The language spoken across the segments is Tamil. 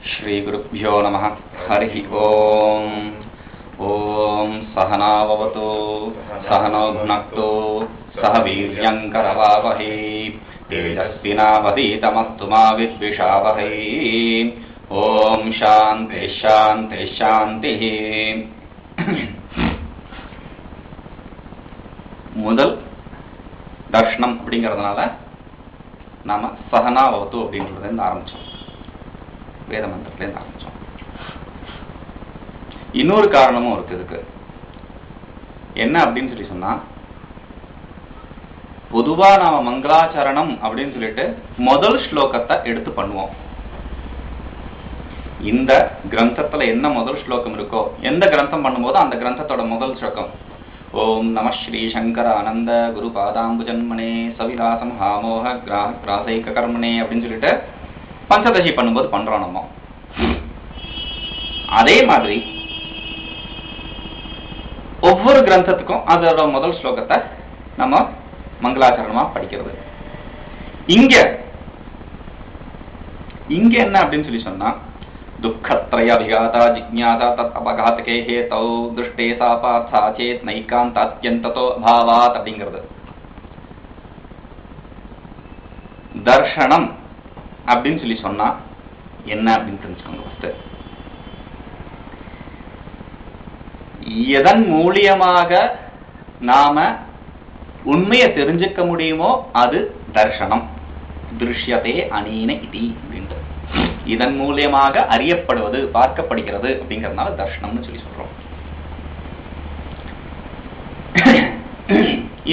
श्रीगुरुभ्यो नमः। हरि ओम। ओम सहनाववतु सहनौ भुनक्तु सह वीर्यङ्करवावहै तेजस्विनावधीतमस्तु मा विद्विषावहै। ओम शांति शांति शांति। முதல் தர்ஷனம் அப்படிங்கிறதுனால நாம சகனாவத்து அப்படின்றதுலேருந்து ஆரம்பிச்சோம், வேத மந்திரத்துலேருந்து ஆரம்பிச்சோம். இன்னொரு காரணமும் இருக்கு இதுக்கு. என்ன அப்படின்னு சொல்லி சொன்னா, பொதுவா நாம மங்களாச்சரணம் அப்படின்னு சொல்லிட்டு முதல் ஸ்லோகத்தை எடுத்து பண்ணுவோம். இந்த கிரந்தத்துல என்ன முதல் ஸ்லோகம் இருக்கோ, எந்த கிரந்தம் பண்ணும்போது அந்த கிரந்தத்தோட முதல் ஸ்லோகம் ஓம் நம ஸ்ரீ சங்கர ஆனந்த குரு பாதாம்புஜன்மனே சவிலாசம் ஹாமோக கிராக கிராசைக கர்மனே அப்படின்னு சொல்லிட்டு பஞ்சதசி பண்ணும்போது பண்றோம் நம்ம. அதே மாதிரி ஒவ்வொரு கிரந்தத்துக்கும் அதோட முதல் ஸ்லோகத்தை நம்ம மங்களாச்சரணமா படிக்கிறது. இங்க இங்க என்ன அப்படின்னு சொல்லி சொன்னா, துக்கத்ரய விகாதா ஜிஜ்ஞாசா தத் அபகாதகே ஹேதௌ திருஷ்டே சாபாத் சாச்சேத் நைகாந்த் அத்யந்ததோ பாவாத் அப்படிங்கிறது. தர்ஷனம் அப்படின்னு சொல்லி சொன்னா என்ன அப்படின்னு தெரிஞ்சுக்கோங்க. ஃபர்ஸ்ட் எதன் மூலியமாக நாம உண்மையை தெரிஞ்சுக்க முடியுமோ அது தர்ஷனம். திருஷ்யதே அனீன இதி அப்படின்ட்டு இதன் மூலியமாக அறியப்படுவது, பார்க்கப்படுகிறது அப்படிங்கிறதுனால தர்ஷனம்னு சொல்லி சொல்றோம்.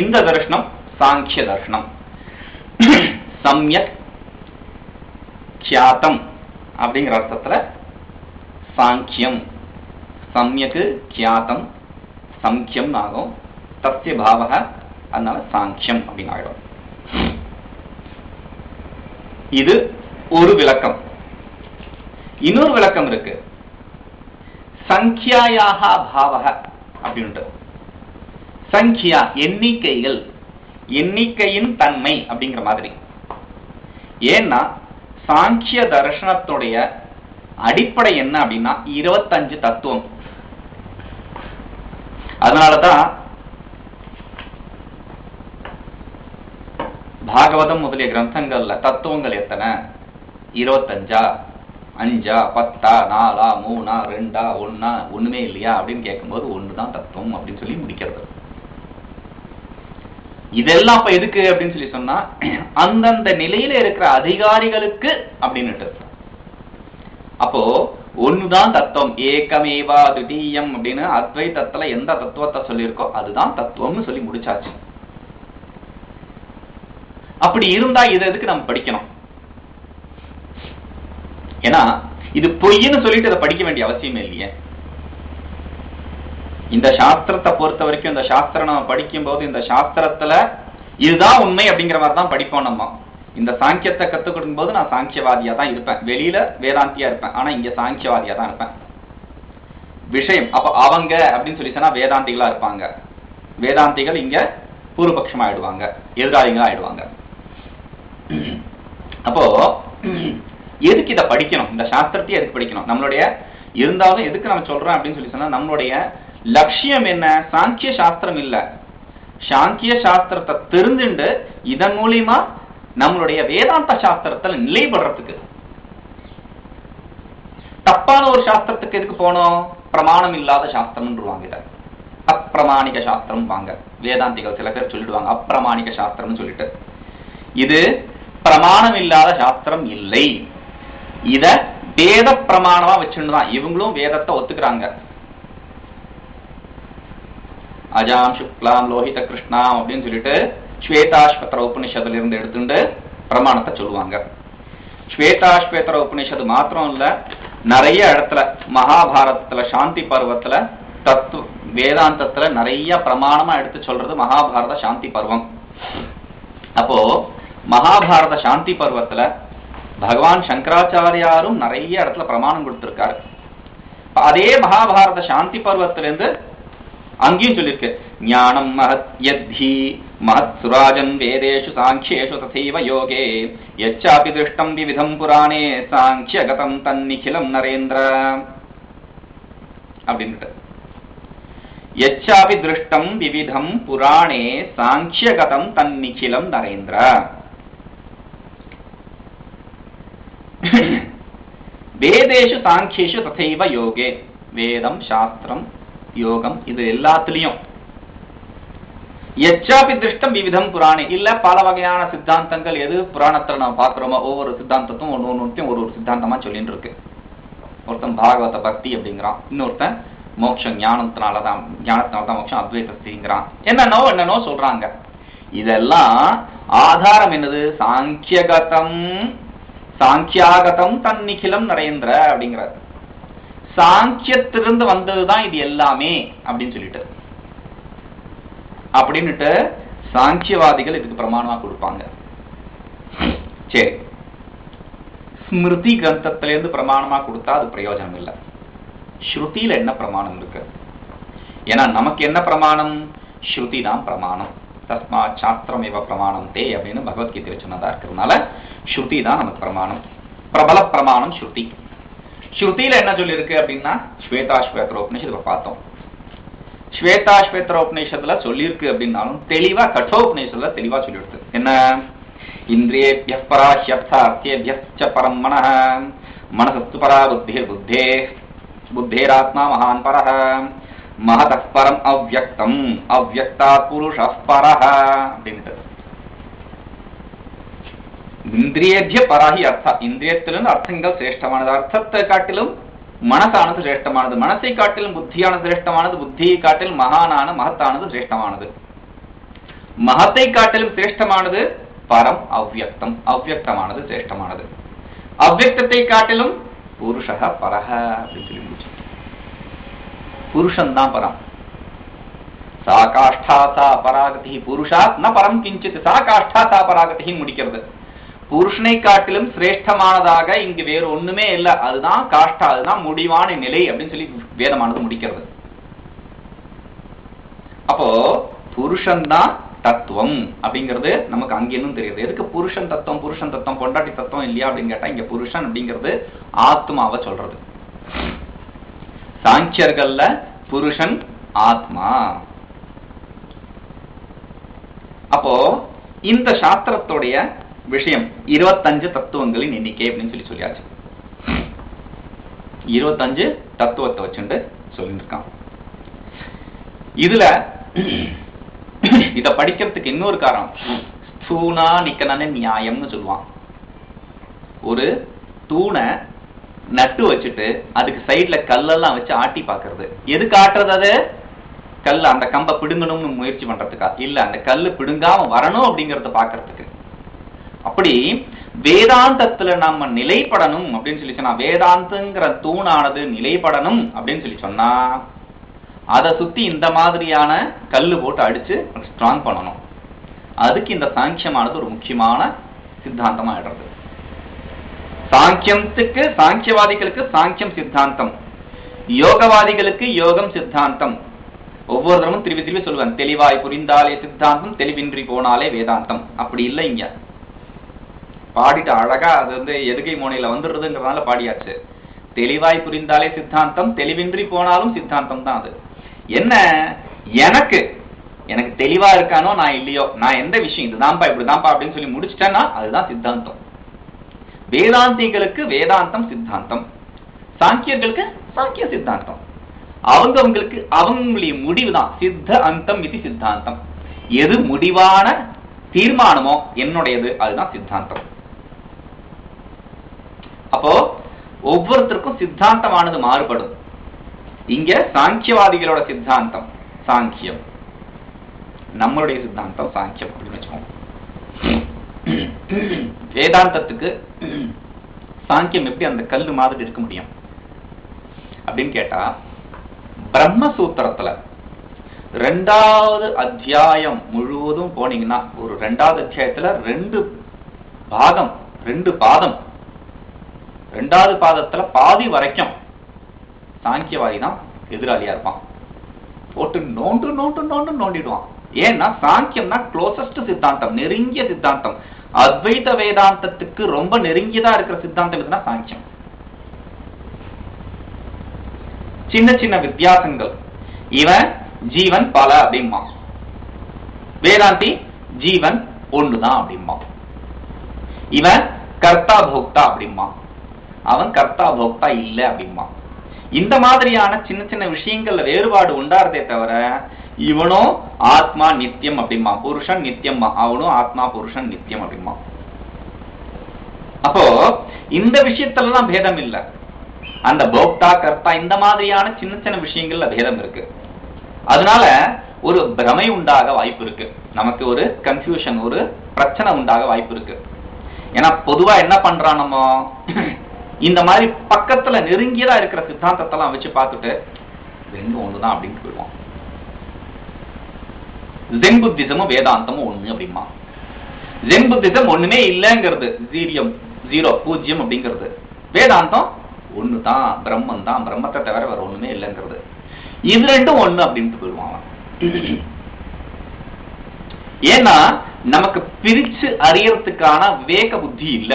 இந்த தர்ஷனம் சாங்கிய தர்ஷனம். சம்யக் கியாதம் அப்படிங்கிற அர்த்தத்துல சாங்கியம், சம்யக்கு கியாதம் சங்கியம் ஆகும். தஸ்ய பாவக, அதனால சாங்கியம் அப்படின்னு ஆயிடும். இது ஒரு விளக்கம். இன்னொரு விளக்கம் இருக்கு, சங்கியாயாக பாவக அப்படின்ட்டு. சங்கியா எண்ணிக்கைகள், எண்ணிக்கையின் தன்மை அப்படிங்கிற மாதிரி. ஏன்னா சாங்கிய தர்ஷனத்துடைய அடிப்படை என்ன அப்படின்னா 25 தத்துவம். அதனாலதான் பாகவதம் முதலிய கிரந்தங்கள்ல தத்துவங்கள் எத்தனை, 25, 5, 10, 4, 3, 2, 1, ஒண்ணுமே இல்லையா அப்படின்னு கேட்கும்போது ஒண்ணுதான் தத்துவம் அப்படின்னு சொல்லி முடிக்கிறது. இதெல்லாம் இப்ப எதுக்கு அப்படின்னு சொல்லி சொன்னா, அந்தந்த நிலையில இருக்கிற அதிகாரிகளுக்கு அப்படின்னு. அப்போ ஒண்ணுதான் தத்துவம், ஏகமேவா துதியம் அப்படின்னு அத்வைதத்துல எந்த தத்துவத்தை சொல்லியிருக்கோ அதுதான் தத்துவம்னு சொல்லி முடிச்சாச்சு. அப்படி இருந்தா இதை எதுக்கு நம்ம படிக்கணும்? ஏன்னா இது பொய்ன்னு சொல்லிட்டு இதை படிக்க வேண்டிய அவசியமே இல்லையே. இந்த சாஸ்திரத்தை பொறுத்த வரைக்கும், இந்த சாஸ்திரம் நம்ம படிக்கும் போது இந்த சாஸ்திரத்துல இதுதான் உண்மை அப்படிங்கிற மாதிரி தான் படிப்போம் நம்ம. இந்த சாங்கியத்தை கத்துக் கொடுக்கும் போது நான் சாங்கியவாதியா தான் இருப்பேன், வெளியில வேதாந்தியா இருப்பேன், ஆனா இங்க சாங்கியவாதியா தான் இருப்பேன். விஷயம் அப்ப அவங்க அப்படின்னு சொல்லி சொன்னா வேதாந்திகளா இருப்பாங்க. வேதாந்திகள் இங்க பூர்வபட்சமா ஆயிடுவாங்க, எதிராளிகளா ஆயிடுவாங்க. அப்போ எதுக்கு இதை படிக்கணும்? இந்த சாஸ்திரத்தையே எதுக்கு படிக்கணும்? நம்மளுடைய இருந்தாலும் எதுக்கு நம்ம சொல்றோம் அப்படின்னு சொல்லி சொன்னா, நம்மளுடைய லட்சியம் என்ன? சாங்கிய சாஸ்திரம் இல்ல, சாங்கிய சாஸ்திரத்தை தெரிஞ்சுண்டு இதன் மூலியமா நம்மளுடைய வேதாந்த சாஸ்திரத்துல நிலைப்படுறதுக்கு. தப்பான ஒரு சாஸ்திரத்துக்கு எதுக்கு போனோம்? பிரமாணம் இல்லாத சாஸ்திரம். இத அப்பிரமாணிக சாஸ்திரம் வாங்க வேதாந்திகள் சில பேர் சொல்லிடுவாங்க, அப்பிரமாணிக சாஸ்திரம் சொல்லிட்டு. இது பிரமாணம் இல்லாத சாஸ்திரம் இல்லை, இத வேத பிரமாணமா வச்சுதான் இவங்களும் வேதத்தை ஒத்துக்கிறாங்க. அஜாம் சுக்லாம் லோஹித கிருஷ்ணாம் அப்படின்னு சொல்லிட்டு ஸ்வேதாஸ்வதர உபநிஷத்துல இருந்து எடுத்துட்டு பிரமாணத்தை சொல்லுவாங்க. ஸ்வேதாஸ்வதர உபநிஷத்து மாத்திரம் இல்ல, நிறைய இடத்துல மகாபாரதத்துல சாந்தி பருவத்துல தத்துவ வேதாந்தத்துல நிறைய பிரமாணமா எடுத்து சொல்றது மகாபாரத சாந்தி பருவம். அப்போ மகாபாரத சாந்தி பருவத்துல பகவான் சங்கராச்சாரியாரும் நிறைய இடத்துல பிரமாணம் கொடுத்திருக்காரு. அதே மகாபாரத சாந்தி பருவத்திலிருந்து அங்கேயும் சொல்லியிருக்கு, ஞானம் மகத் யத்தி மகத் சுராஜன் வேதேஷு சாங்கியேஷு தசைவ யோகே யச்சாபி திருஷ்டம் விவிதம் புராணே சாங்கியகதம் தன்னிகிலம் நரேந்திர அப்படின்ட்டு. யச்சாபி திருஷ்டம் விவிதம் புராணே சாங்கியகதம் தன்னிகிலம் நரேந்திர. வேதேஷு சாங்கியேஷு ததைவ யோகே. வேதம், சாஸ்திரம், யோகம் இது எல்லாத்துலயும் எச்சாபி திருஷ்டம் விவிதம் புராணே, இல்ல பல வகையான சித்தாந்தங்கள் எது புராணத்துல நம்ம பாக்குறோமோ ஒவ்வொரு சித்தாந்தத்தும் ஒன்னொன்னுத்தையும் ஒரு சித்தாந்தமா சொல்லிட்டு இருக்கு. ஒருத்தன் பாகவத பக்தி அப்படிங்கிறான், இன்னொருத்தன் மோட்சம் ஞானத்தினாலதான் மோட்சம் அத்வைதங்கிறான், என்னென்னோ சொல்றாங்க. இதெல்லாம் ஆதாரம் என்னது? சாங்கியாகதம் தன்னிகிலம் நரேந்திர அப்படிங்கிறார். சாங்கியத்திலிருந்து வந்ததுதான் இது எல்லாமே அப்படின்னு சொல்லிட்டு அப்படின்னுட்டு சாங்கியவாதிகள் இதுக்கு பிரமாணமா கொடுப்பாங்க. சரி, ஸ்மிருதி கிரந்தத்திலிருந்து பிரமாணமா கொடுத்தா அது பிரயோஜனம் இல்லை. ஸ்ருதியில என்ன பிரமாணம் இருக்கு? ஏன்னா நமக்கு என்ன பிரமாணம்? ஸ்ருதி தான் பிரமாணம். தஸ்மா சாஸ்திரம் இவ பிரமாணம் தே அப்படின்னு பகவத்கீதை சொன்னதா இருக்கிறதுனால ஸ்ருதி தான் நமக்கு பிரமாணம். பிரபல பிரமாணம் ஸ்ருதி. ஸ்ருதியில என்ன சொல்லி இருக்கு அப்படின்னா ஸ்வேதாஸ்வேத்ரோபநிஷத்துல பார்த்தோம். ஸ்வேதாஸ்வேத்ரோபநிஷத்துல சொல்லியிருக்கு அப்படின்னாலும் தெளிவா கட்டோபநிஷத்துல தெளிவா சொல்லிடுது. என்ன? இந்திரியேபிய பரா ஹ்யர்த்தார்த்தேபியஸ்ச பரம் மனஹ, மனசஸ்து பரா புத்தேராத்மா மகான் பரஹ, மஹதः பரம் அவ்யக்தம், அவ்யக்தாத் புருஷः பரஹ அப்படின்ட்டு. இந்திரியேபிய பராஹி அர்த்தா, இந்திரியத்திலிருந்து அர்த்தங்கள் சிரேஷ்டமானது, அர்த்தத்தை காட்டிலும் மனசானது சிரேஷ்டமானது, மனசை காட்டிலும் புத்தியானது சிரேஷ்டமானது, புத்தியை காட்டிலும் மகத்தானது சிரேஷ்டமானது, மகத்தை காட்டிலும் சிரேஷ்டமானது பரம் அவ்யக்தம், அவ்யக்தமானது சிரேஷ்டமானது, அவ்யக்தத்தை காட்டிலும் புருஷः பரஹ அப்படின்னு சொல்லி முடிச்சு. புருஷன் தான் பரம். சா காஷ்டா சா பராகதி புருஷாத் ந பரம் கிஞ்சித், சா காஷ்டா சா பராகதி முடிக்கிறது. புருஷனை காட்டிலும் சிரேஷ்டமானதாக இங்கு வேறு ஒண்ணுமே இல்லை, அதுதான் காஷ்டா, அதுதான் முடிவான நிலை அப்படின்னு சொல்லி வேதமானது முடிக்கிறது. அப்போ புருஷன் தான் தத்துவம் அப்படிங்கிறது நமக்கு அங்கேயும் தெரியுது. எதுக்கு புருஷன் தத்துவம்? புருஷன் தத்துவம் பொண்டாட்டி தத்துவம் இல்லையா அப்படின்னு கேட்டா இங்க புருஷன் அப்படிங்கிறது ஆத்மாவை சொல்றது. சாங்கியர்கள்ல புருஷன் ஆத்மா. அப்போ இந்த சாஸ்திரத்துடைய விஷயம் 25 தத்துவங்களின் எண்ணிக்கை அப்படின்னு சொல்லி சொல்லியாச்சு. 25 தத்துவத்தை வச்சுட்டு சொல்லிட்டு இருக்கான். இதுல இத படிக்கிறதுக்கு இன்னொரு காரணம், ஸ்தூணா நிக்கன நியாயம்னு சொல்லுவான். ஒரு தூணை நட்டு வச்சுட்டு அதுக்கு சைட்ல கல்லெல்லாம் வச்சு ஆட்டி பாக்குறது. எதுக்கு ஆட்டுறது? அது கல் அந்த கம்பை பிடுங்கணும்னு முயற்சி பண்றதுக்கா? இல்ல, அந்த கல்லு பிடுங்காம வரணும் அப்படிங்கறத பாக்குறதுக்கு. அப்படி வேதாந்தத்துல நம்ம நிலைப்படணும் அப்படின்னு சொல்லி சொன்னா, வேதாந்தங்கிற தூணானது நிலைப்படணும் அப்படின்னு சொல்லி சொன்னா அதை சுத்தி இந்த மாதிரியான கல்லு போட்டு அடிச்சு ஸ்ட்ராங் பண்ணணும். அதுக்கு இந்த சாங்கியமானது ஒரு முக்கியமான சித்தாந்தமா ஆயிடுறது. சாங்கியத்துக்கு, சாங்கியவாதிகளுக்கு சாங்கியம் சித்தாந்தம், யோகவாதிகளுக்கு யோகம் சித்தாந்தம். ஒவ்வொரு தரமும் திருப்பி திருப்பி சொல்லுவேன், தெளிவாய் புரிந்தாலே சித்தாந்தம், தெளிவின்றி போனாலே வேதாந்தம். அப்படி இல்லை, இங்க பாடிட்டு அழகா அது எதுகை மோனையில வந்துடுறதுங்கிறதுனால பாடியாச்சு. தெளிவாய் புரிந்தாலே சித்தாந்தம், தெளிவின்றி போனாலும் சித்தாந்தம் தான். அது என்ன? எனக்கு தெளிவா இருக்கானோ நான் இல்லையோ, நான் எந்த விஷயம் இதுதான்ப்பா இப்படிதான்ப்பா அப்படின்னு சொல்லி முடிச்சிட்டேன்னா அதுதான் சித்தாந்தம். வேதாந்திகளுக்கு வேதாந்தம் சித்தாந்தம், சாங்கியர்களுக்கு சாங்கிய சித்தாந்தம். அவங்களுக்கு அவங்களுடைய முடிவு தான் சித்த அந்தம் இது சித்தாந்தம். எது முடிவான தீர்மானமோ என்னுடையது அதுதான் சித்தாந்தம். அப்போ ஒவ்வொருத்தருக்கும் சித்தாந்தமானது மாறுபடும். இங்க சாங்கியவாதிகளோட சித்தாந்தம் சாங்கியம், நம்மளுடைய சித்தாந்தம் சாங்கியம் அப்படின்னு வச்சுக்கோங்க. வேதாந்தத்துக்கு சாங்கியம் எப்படி அந்த கல்லு மாதிரி இருக்க முடியும் அப்படின்னு கேட்டா, பிரம்மசூத்திரத்துல 2வது அத்தியாயம் முழுவதும் போனீங்கன்னா, ஒரு 2வது அத்தியாயத்துல 2 பாகம், 2 பாதம், 2வது பாதத்துல பாதி வரைக்கும் சாங்கியவாதி தான் எதிராளியா இருப்பான். போட்டு நோண்டு நோண்டு நோண்டு நோண்டிடுவான். ஏன்னா சாங்கியம் தான் க்ளோசஸ்ட் சித்தாந்தம், நெருங்கிய சித்தாந்தம். அத்வைத வேதாந்தத்துக்கு ரொம்ப நெருங்கியதா இருக்கிற சித்தாந்தம் இதுனா சாங்கியம். சின்ன சின்ன வித்தியாசங்கள். இவன் ஜீவன் பல அப்படிமா, வேதாந்தி ஜீவன் ஒண்ணுதான் அப்படிமா. இவன் கர்த்தா போக்தா அப்படிமா, அவன் கர்த்தா போக்தா இல்ல அப்படிமா. இந்த மாதிரியான சின்ன சின்ன விஷயங்கள்ல வேறுபாடு உண்டாறதே தவிர இவனும் ஆத்மா நித்தியம் அப்படிமா, புருஷன் நித்தியம், அவனும் ஆத்மா புருஷன் நித்தியம் அப்படிமா. அப்போ இந்த விஷயத்துலலாம் பேதம் இல்லை. அந்த போக்தா கர்த்தா இந்த மாதிரியான சின்ன சின்ன விஷயங்கள்ல பேதம் இருக்கு. அதனால ஒரு பிரமை உண்டாக வாய்ப்பு இருக்கு, நமக்கு ஒரு கன்ஃபியூஷன், ஒரு பிரச்சனை உண்டாக வாய்ப்பு இருக்கு. ஏன்னா பொதுவா என்ன பண்றான், நம்ம இந்த மாதிரி பக்கத்துல நெருங்கியதா இருக்கிற சித்தாந்தத்தெல்லாம் வச்சு பார்த்துட்டு ரெண்டும் ஒண்ணுதான் அப்படின்னு போயிடுவான். ஜென் புத்திசமும் வேதாந்தமும் ஒண்ணு அப்படிமா. ஜென் புத்திசம் ஒண்ணுமே இல்லைங்கிறது, ஜீரோ பூஜ்யம் அப்படிங்கிறது. வேதாந்தம் ஒண்ணுதான், பிரம்மன் தான், பிரம்மத்தை தவிர வேற ஒண்ணுமே இல்லைங்கிறது. இது ரெண்டும் ஒண்ணு அப்படின்ட்டு போயிடுவான். ஏன்னா நமக்கு பிரிச்சு அறியறதுக்கான விவேக புத்தி இல்ல.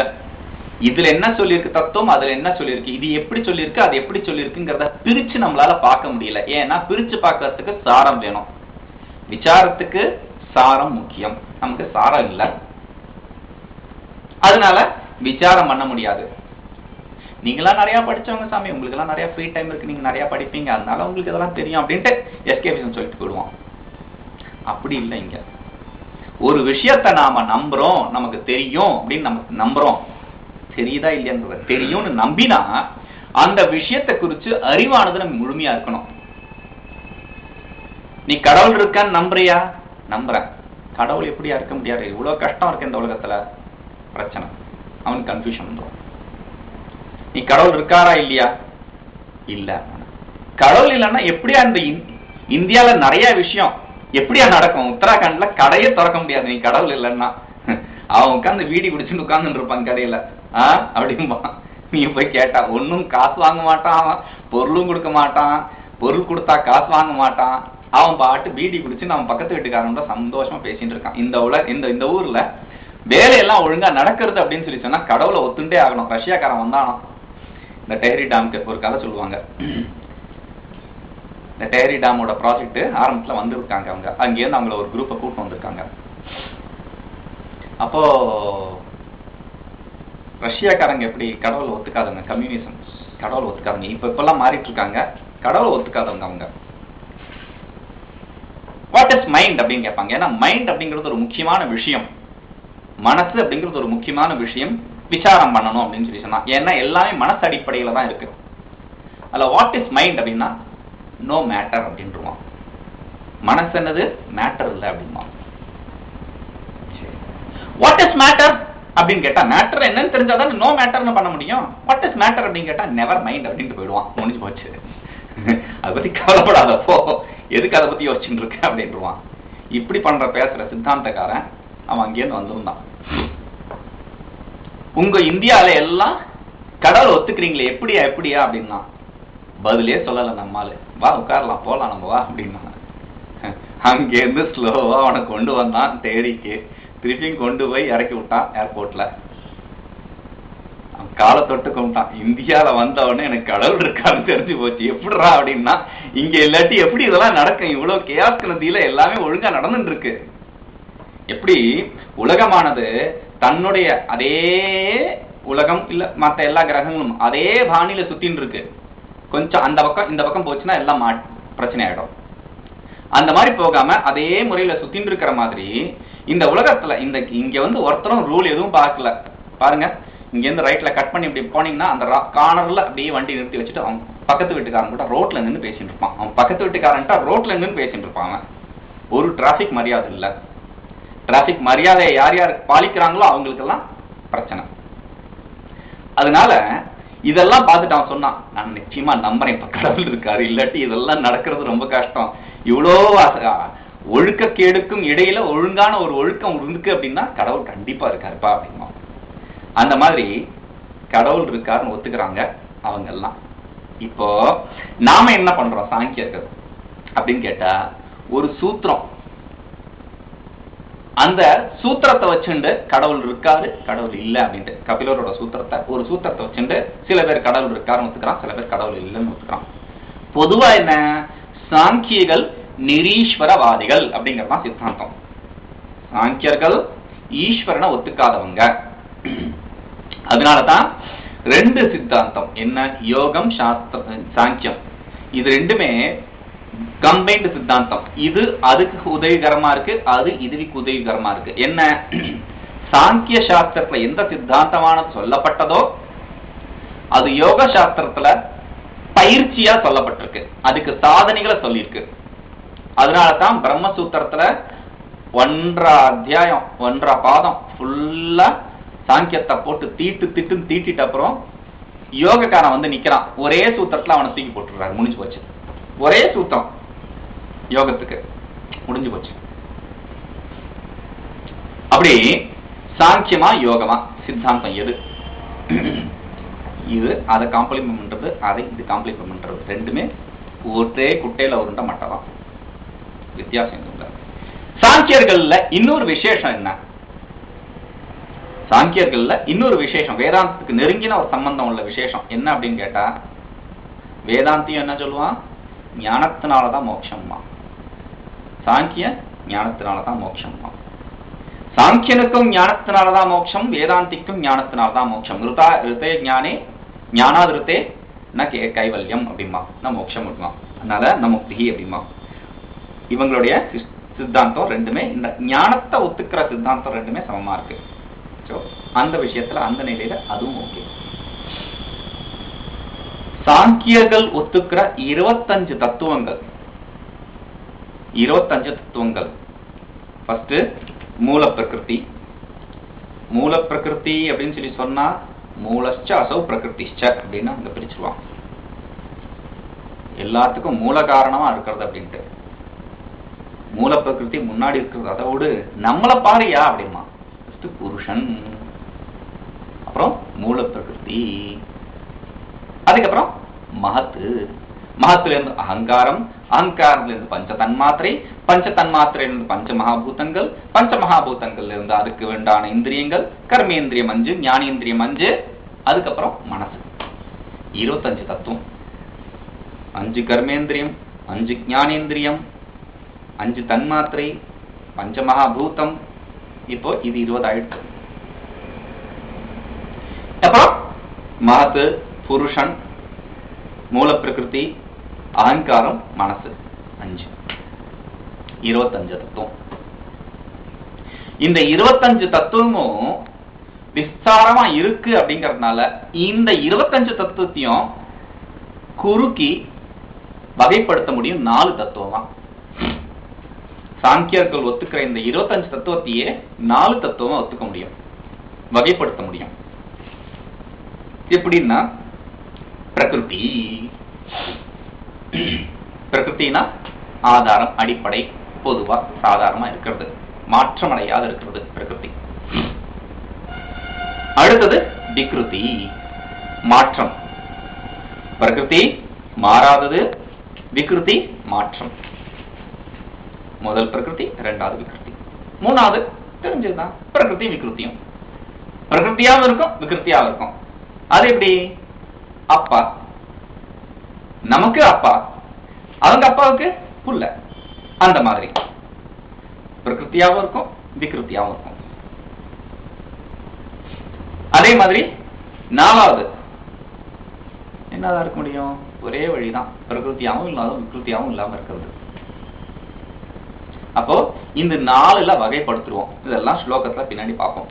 இதுல என்ன சொல்லியிருக்கு தத்துவம், அதுல என்ன சொல்லியிருக்கு, இது எப்படி சொல்லியிருக்கு, அது எப்படி சொல்லியிருக்குங்கிறத பிரிச்சு நம்மளால பார்க்க முடியல. ஏன்னா பிரிச்சு பார்க்கறதுக்கு சாரம் வேணும். விசாரத்துக்கு சாரம் முக்கியம், நமக்கு சாரம் இல்ல, அதனால விசாரம் பண்ண முடியாது. நீங்களாம் நிறைய படிச்சவங்க சாமி, உங்களுக்கு எல்லாம் நிறைய ஃப்ரீ டைம் இருக்கு, நீங்க நிறைய படிப்பீங்க, அதனால உங்களுக்கு இதெல்லாம் தெரியும் அப்படின்ட்டு எஸ்கேபிசம் சொல்லிட்டு போயிடுவோம். அப்படி இல்லை. இங்க ஒரு விஷயத்த நாம நம்புறோம், நமக்கு தெரியும் அப்படின்னு நமக்கு நம்புறோம், தெரியுதா இல்லையாங்கிறத தெரியும்னு நம்பினா அந்த விஷயத்தை குறிச்சு அறிவானது நம்ம முழுமையா இருக்கணும். நீ கடவுள் இருக்கான்னு நம்புறியா? நம்புறேன். கடவுள் எப்படியா இருக்க முடியாது, இவ்வளவு கஷ்டம் இருக்கு இந்த உலகத்துல, பிரச்சனை, அவனுக்கு கன்ஃபியூஷன் வந்துடும். நீ கடவுள் இருக்காரா இல்லையா? இல்ல. கடவுள் இல்லைன்னா எப்படியா இந்த இந்தியால நிறைய விஷயம் எப்படியா நடக்கும்? உத்தராகண்ட்ல கடையே திறக்க முடியாது நீ கடவுள் இல்லைன்னா. அவன் உட்காந்து வீடி குடிச்சுன்னு உட்கார்ந்து இருப்பான் கடையில, அப்படின்பா. நீ போய் கேட்டா ஒன்னும் காசு வாங்க மாட்டான், அவன் பொருளும் கொடுக்க மாட்டான், பொருள் கொடுத்தா காசு வாங்க மாட்டான், அவன் பாட்டு பீடி குடிச்சு அவன் பக்கத்து வீட்டுக்காரன் சந்தோஷமா பேசிட்டு இருக்கான். இந்த ஊர்ல வேலையெல்லாம் ஒழுங்கா நடக்கிறது அப்படின்னு சொல்லி சொன்னா கடவுளை ஒத்துண்டே ஆகணும். ரஷ்யாக்காரன் வந்தானோ, இந்த டெஹரி டாம்க்கு ஒரு கதை சொல்லுவாங்க. இந்த டெஹரி டாமோட ப்ராஜெக்ட் ஆரம்பத்துல வந்திருக்காங்க. அவங்க அங்கேருந்து அவங்கள ஒரு குரூப்பை கூட்டு வந்திருக்காங்க. அப்போ ரஷ்யாக்காரங்க எப்படி கடவுளை ஒத்துக்காதவங்க, கம்யூனிசம், கடவுளை ஒத்துக்காதவங்க, இப்பெல்லாம் மாறிட்டு இருக்காங்க, கடவுளை ஒத்துக்காதவங்க அவங்க. வாட் இஸ் மைண்ட் அப்படின்னு கேட்பாங்க. ஏன்னா மைண்ட் அப்படிங்கிறது ஒரு முக்கியமான விஷயம், மனசு அப்படிங்கிறது ஒரு முக்கியமான விஷயம், விசாரம் பண்ணணும் அப்படின்னு சொல்லி சொன்னா. ஏன்னா எல்லாமே மனசு அடிப்படையில தான் இருக்கு. அதுல வாட் இஸ் மைண்ட் அப்படின்னா நோ மேட்டர் அப்படின்றான். மனசு என்னது? மேட்டர் இல்லை அப்படிமா. வாட் இஸ் மேட்டர் அப்படின்னு கேட்டா மேட்டர் என்னன்னு தெரிஞ்சாதான் நோ மேட்டர்னு பண்ண முடியும். வாட் இஸ் மேட்டர் அப்படின்னு கேட்டா நெவர் மைண்ட் அப்படின்ட்டு போயிடுவான். முடிஞ்சு போச்சு, அதை பத்தி கவலைப்படாதப்போ, எதுக்கு அதை பத்தி யோசிச்சுட்டு இருக்க அப்படின்றான். இப்படி பண்ற பேசுற சித்தாந்தக்காரன் அவன் அங்கேருந்து வந்திருந்தான். உங்க இந்தியால எல்லாம் கடவுள் ஒத்துக்கிறீங்களே, எப்படியா அப்படின்னா பதிலே சொல்லல நம்மால. வா உட்காரலாம், போலாம் நம்ம, வா அப்படின்னா. அங்கேருந்து ஸ்லோவா அவனை கொண்டு வந்தான் தேடிக்கு, திருப்பியும் கொண்டு போய் இறக்கி விட்டான் ஏர்போர்ட்ல. காலை தொட்டு கொண்டான். இந்தியால வந்தவொடனே எனக்கு கடவுள் இருக்கான்னு தெரிஞ்சு போச்சு. எப்படிரா அப்படின்னா, இங்க இல்லாட்டி எப்படி இதெல்லாம் நடக்கும்? இவ்வளவு கேஸ்க்கு நதியில எல்லாமே ஒழுங்கா நடந்துட்டு இருக்கு. எப்படி உலகமானது தன்னுடைய அதே உலகம் இல்ல மற்ற எல்லா கிரகங்களும் அதே பாணியில சுத்தின்னு இருக்கு. கொஞ்சம் அந்த பக்கம் இந்த பக்கம் போச்சுன்னா எல்லாம் பிரச்சனை ஆயிடும். அந்த மாதிரி போகாம அதே முறையில சுத்தின்னு இருக்கிற மாதிரி இந்த உலகத்துல இங்க வந்து ஒருத்தரும் ரூல் எதுவும் பார்க்கல. பாருங்க, இங்க இருந்து ரைட்ல கட் பண்ணி இப்படி போனீங்கன்னா அந்த கார்னர்ல அப்படியே வண்டி நிறுத்தி வச்சுட்டு அவன் பக்கத்து வீட்டுக்காரன் கூட ரோட்ல நின்று பேசிட்டு இருப்பான். அவன் பக்கத்து வீட்டுக்காரன்ட்டா ரோட்ல நின்று பேசிட்டு இருப்பான். ஒரு டிராபிக் மரியாதை இல்ல. டிராபிக் மரியாதையை யார் யார் பாலிக்கிறாங்களோ அவங்களுக்கெல்லாம் பிரச்சனை. அதனால இதெல்லாம் பார்த்துட்டு அவன் சொன்னான், நான் நிச்சயமா நம்புறேன் இப்ப கடவுள் இருக்காரு, இல்லாட்டி இதெல்லாம் நடக்கிறது ரொம்ப கஷ்டம். இவ்வளோ ஒழுக்கக்கேடுக்கும் இடையில ஒழுங்கான ஒரு ஒழுக்கம் இருக்கு அப்படின்னா கடவுள் கண்டிப்பா இருக்காருப்பா அப்படின்னா. அந்த மாதிரி கடவுள் இருக்காருன்னு ஒத்துக்கிறாங்க அவங்க எல்லாம். இப்போ நாம என்ன பண்றோம் சாங்கியர்கள் அப்படின்னு கேட்டா, ஒரு சூத்திரம் அந்த சூத்திரத்தை வச்சுண்டு கடவுள் இருக்காரு கடவுள் இல்லை அப்படின்ட்டு கபிலரோட சூத்திரத்தை ஒரு சூத்திரத்தை வச்சுண்டு சில பேர் கடவுள் இருக்காருன்னு ஒத்துக்கிறான், சில பேர் கடவுள் இல்லைன்னு ஒத்துக்கிறான். பொதுவா என்ன, சாங்கியர்கள் நிரீஸ்வரவாதிகள் அப்படிங்கறதான் சித்தாந்தம். சாங்கியர்கள் ஈஸ்வரனை ஒத்துக்காதவங்க. அதனாலதான் ரெண்டு சித்தாந்தம் என்ன, யோகம் சாங்கியம், இது ரெண்டுமே கம்பைன்டு சித்தாந்தம். இது அதுக்கு உதவிகரமா இருக்கு, அது இதுக்கு உதவிகரமா இருக்கு. என்ன, சாங்கிய சாஸ்திரத்துல எந்த சித்தாந்தமானது சொல்லப்பட்டதோ அது யோக சாஸ்திரத்துல பயிற்சியா சொல்லப்பட்டிருக்கு, அதுக்கு சாதனைகளை சொல்லியிருக்கு. அதனாலதான் பிரம்மசூத்திரத்துல 1.5 அத்தியாயம் 1.5 பாதம் ஃபுல்லா சாங்கியத்தை போட்டு தீட்டிட்டு அப்புறம் யோகக்காரன் வந்து நிக்கிறான், ஒரே சூத்திரத்துல அவனை தூக்கி போட்டுறாரு, முடிஞ்சு போச்சு. ஒரே சூத்திரம் யோகத்துக்கு முடிஞ்சு போச்சு. அப்படி சாங்கியமா யோகமா சித்தாந்தம் எது, இது அதை காம்ப்ளிமெண்ட் பண்றது, அதை இது காம்ப்ளிமெண்ட் பண்றது, ரெண்டுமே ஒரே குட்டையில உருண்ட மட்டதான், வித்தியாசம் இல்லை. சாங்கியர்கள்ல இன்னொரு விசேஷம் என்ன, சாங்கியர்கள்ல இன்னொரு விசேஷம், வேதாந்தத்துக்கு நெருங்கின ஒரு சம்பந்தம் உள்ள விசேஷம் என்ன அப்படின்னு கேட்டா, வேதாந்தியம் என்ன சொல்லுவான், ஞானத்தினாலதான் மோட்சம்மா. சாங்கிய ஞானத்தினாலதான் மோட்சம்மா. சாங்கியனுக்கும் ஞானத்தினாலதான் மோட்சம், வேதாந்திக்கும் ஞானத்தினாலதான் மோட்சம். ரிதே ஞானே ஞானாதிருத்தே ந கைவல்யம் அப்படிமா, நான் மோட்சம் அப்படிமா, அதனால ந முக்தி அப்படிமா. இவங்களுடைய சித்தாந்தம் ரெண்டுமே இந்த ஞானத்தை ஒத்துக்கிற சித்தாந்தம் ரெண்டுமே சமமா இருக்கு. அந்த விஷயத்துல அந்த நிலையில அதுவும் ஓகே. சாங்கியர்கள் ஒத்துக்கிற 25 தத்துவங்கள், 25 தத்துவங்கள். ஃபர்ஸ்ட் மூல பிரகிருதி. மூல பிரகிருதி அப்படின்னு சொல்லி சொன்னா மூலச்ச அசௌ பிரகிருதிச்ச அப்படின்னு அங்க பிரிச்சுருவான், எல்லாத்துக்கும் மூல காரணமா இருக்கிறது அப்படின்ட்டு. மூல பிரகிருதி முன்னாடி இருக்கிறது, அதோடு நம்மளை பாரியா அப்படிமா, புருஷன், அப்புறம் மூல பிரகிருதி, அதுக்கப்புறம் மகத்து, மகத்துல இருந்து அகங்காரம், அகங்காரத்துல இருந்து பஞ்ச தன்மாத்திரை, பஞ்ச தன்மாத்திரையில இருந்து பஞ்ச மகாபூதங்கள், பஞ்ச மகாபூதங்கள்ல இருந்து அதுக்கு வேண்டான இந்திரியங்கள், கர்மேந்திரியம் 5, ஞானேந்திரியம் 5, அதுக்கப்புறம் மனசு. 25 தத்துவம், 5 கர்மேந்திரியம், 5 ஞானேந்திரியம், 5 தன்மாத்திரை, பஞ்ச மகாபூதம். இப்போ இது 20 ஆயிடுச்சு. அப்புறம் மகத்து, புருஷன், மூல பிரகிருதி, அகங்காரம், மனசு, 5, 25 தத்துவம். இந்த 25 தத்துவமும் விஸ்தாரமா இருக்கு அப்படிங்கறதுனால இந்த 25 தத்துவத்தையும் குறுக்கி வகைப்படுத்த முடியும் 4 தத்துவமா. சாங்கியர்கள் ஒத்துக்கிற இந்த 25 தத்துவத்தையே 4 தத்துவமா ஒத்துக்க முடியும், வகைப்படுத்த முடியும். எப்படின்னா, பிரகிருதி, பிரகிருத்தினா ஆதாரம், அடிப்படை, பொதுவா சாதாரணமா இருக்கிறது, மாற்றமடையாத இருக்கிறது பிரகிருதி. அடுத்தது விக்ருதி, மாற்றம். பிரகிருதி மாறாதது, விக்ருதி மாற்றம். முதல் பிரகிருதி, இரண்டாவது விக்ருதி, மூணாவது தெரிஞ்சதுதான் பிரகிருதி விக்ருத்தியும். பிரகிருத்தியாவும் இருக்கும், விக்ருத்தியாவும் இருக்கும். அது எப்படி, அப்பா நமக்கு அப்பா, அவங்க அப்பாவுக்கு புள்ள, அந்த மாதிரி பிரகிருத்தியாவும் இருக்கும், விக்ருத்தியாவும் இருக்கும். அதே மாதிரி நாலாவது என்னதான் இருக்க முடியும், ஒரே வழிதான், பிரகிருத்தியாவும் இல்லாத விக்ருத்தியாவும் இல்லாம இருக்கிறது. அப்போ இந்த 4ல வகைப்படுத்துவோம், இதெல்லாம் ஸ்லோகத்துல பின்னாடி பார்ப்போம்.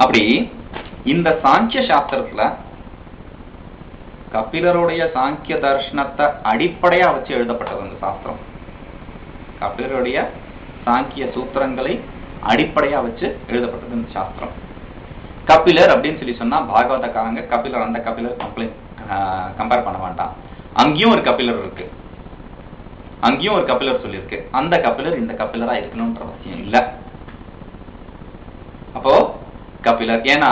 அப்படி இந்த சாங்கிய சாஸ்திரத்துல கபிலருடைய சாங்கிய தர்ஷனத்தை அடிப்படையா வச்சு எழுதப்பட்டது இந்த சாஸ்திரம். கபிலருடைய சாங்கிய சூத்திரங்களை அடிப்படையா வச்சு எழுதப்பட்டது இந்த சாஸ்திரம். கபிலர் அப்படின்னு சொல்லி சொன்னா பாகவதக்காரங்க கபிலர் அந்த கபிலர் கம்பேர் பண்ண மாட்டான். அங்கேயும் ஒரு கபிலர் இருக்கு, அங்கேயும் ஒரு கபிலர் சொல்லியிருக்கு. அந்த கபிலர் இந்த கபிலரா இருக்கணும்ன்ற அவசியம் இல்லை. அப்போ கபிலர், ஏன்னா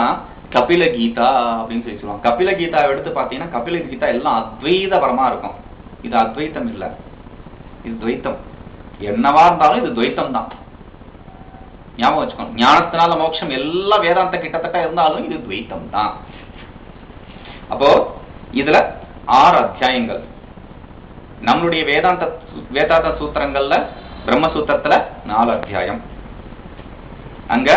கபில கீதா அப்படின்னு சொல்லி சொல்லுவாங்க. கபில கீதா எடுத்து பார்த்தீங்கன்னா கபில கீதா எல்லாம் அத்வைதபரமா இருக்கும். இது அத்வைத்தம் இல்லை, இது துவைத்தம். என்னவா இருந்தாலும் இது துவைத்தம் தான். ஞாபகம் வச்சுக்கணும். ஞானத்தினால மோட்சம் எல்லாம் வேதாந்த கிட்டத்தட்ட இருந்தாலும் இது துவைத்தம் தான். அப்போ இதுல 6 அத்தியாயங்கள். நம்மளுடைய வேதாந்த சூத்திரங்கள்ல பிரம்மசூத்திரத்துல 4 அத்தியாயம். அங்க